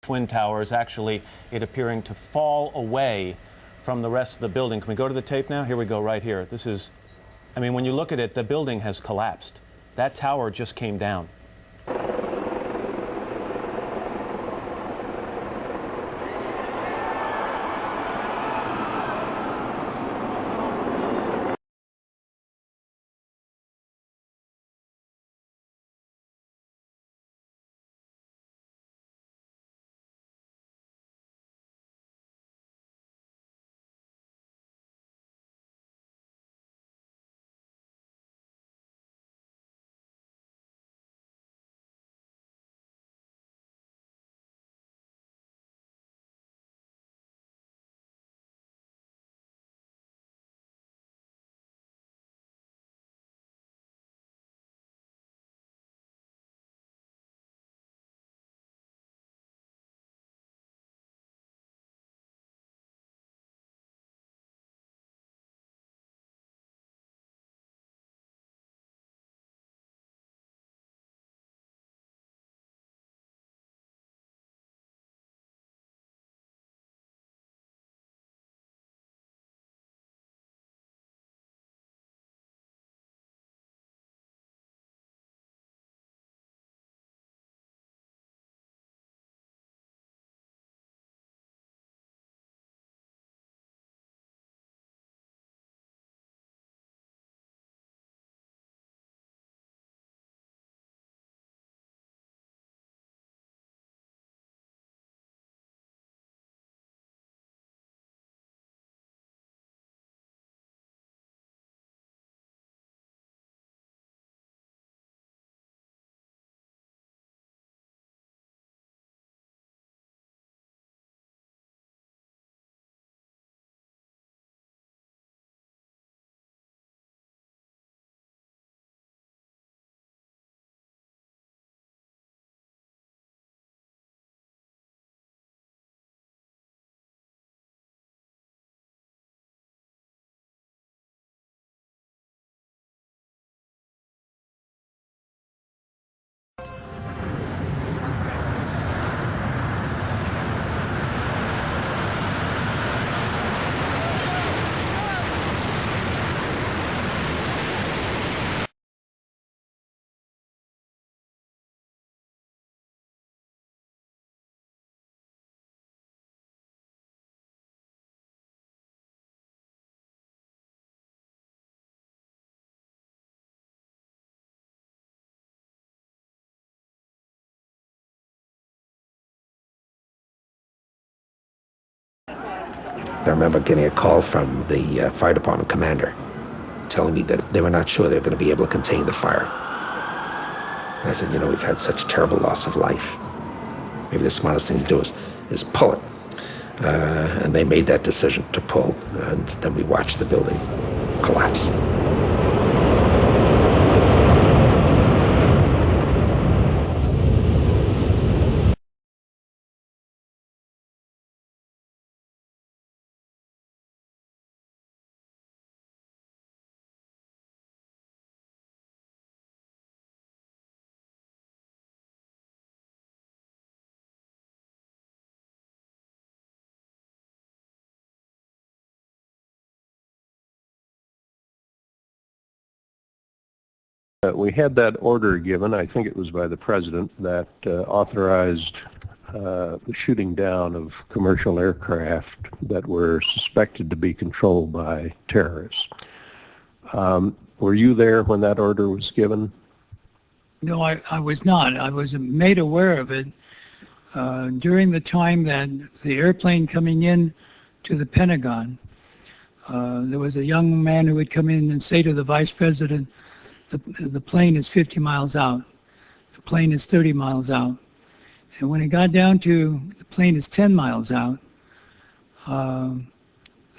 Twin towers, actually it appearing to fall away from the rest of the building. Can we go to the tape now? Here we go, right here. This is, I mean, when you look at it, the building has collapsed. That tower just came down. I remember getting a call from the fire department commander telling me that they were not sure they were going to be able to contain the fire. And I said, you know, we've had such terrible loss of life. Maybe the smartest thing to do is pull it. And they made that decision to pull, and then we watched the building collapse. We had that order given, I think it was by the president, that authorized the shooting down of commercial aircraft that were suspected to be controlled by terrorists. Were you there when that order was given? No, I was not. I was made aware of it during the time that the airplane coming in to the Pentagon. There was a young man who would come in and say to the vice president, the plane is 50 miles out. The plane is 30 miles out. And when it got down to the plane is 10 miles out, the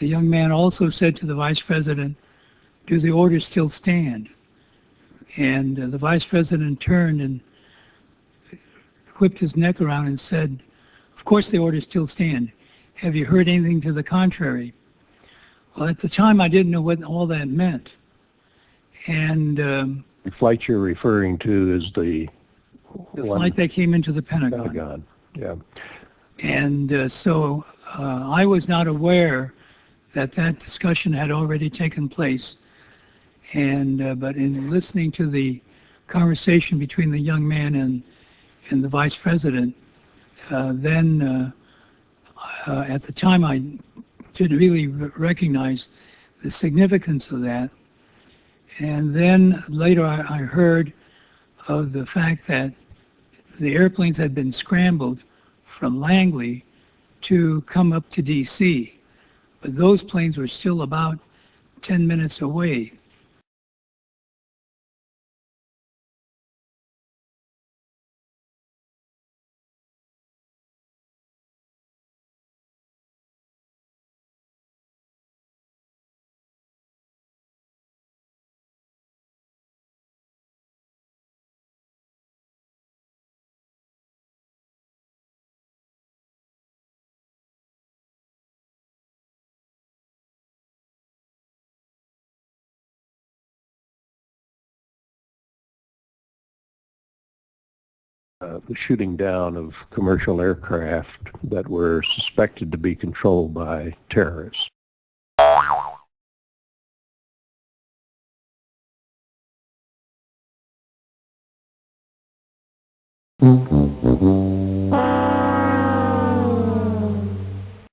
young man also said to the vice president, do the orders still stand? And the vice president turned and whipped his neck around and said, of course the orders still stand. Have you heard anything to the contrary? Well, at the time I didn't know what all that meant. And The flight you're referring to is the flight that came into the Pentagon. Pentagon. Yeah. And so I was not aware that that discussion had already taken place. And but in listening to the conversation between the young man and the vice president, then at the time I didn't really recognize the significance of that. And then later I heard of the fact that the airplanes had been scrambled from Langley to come up to D.C., but those planes were still about 10 minutes away. The shooting down of commercial aircraft that were suspected to be controlled by terrorists.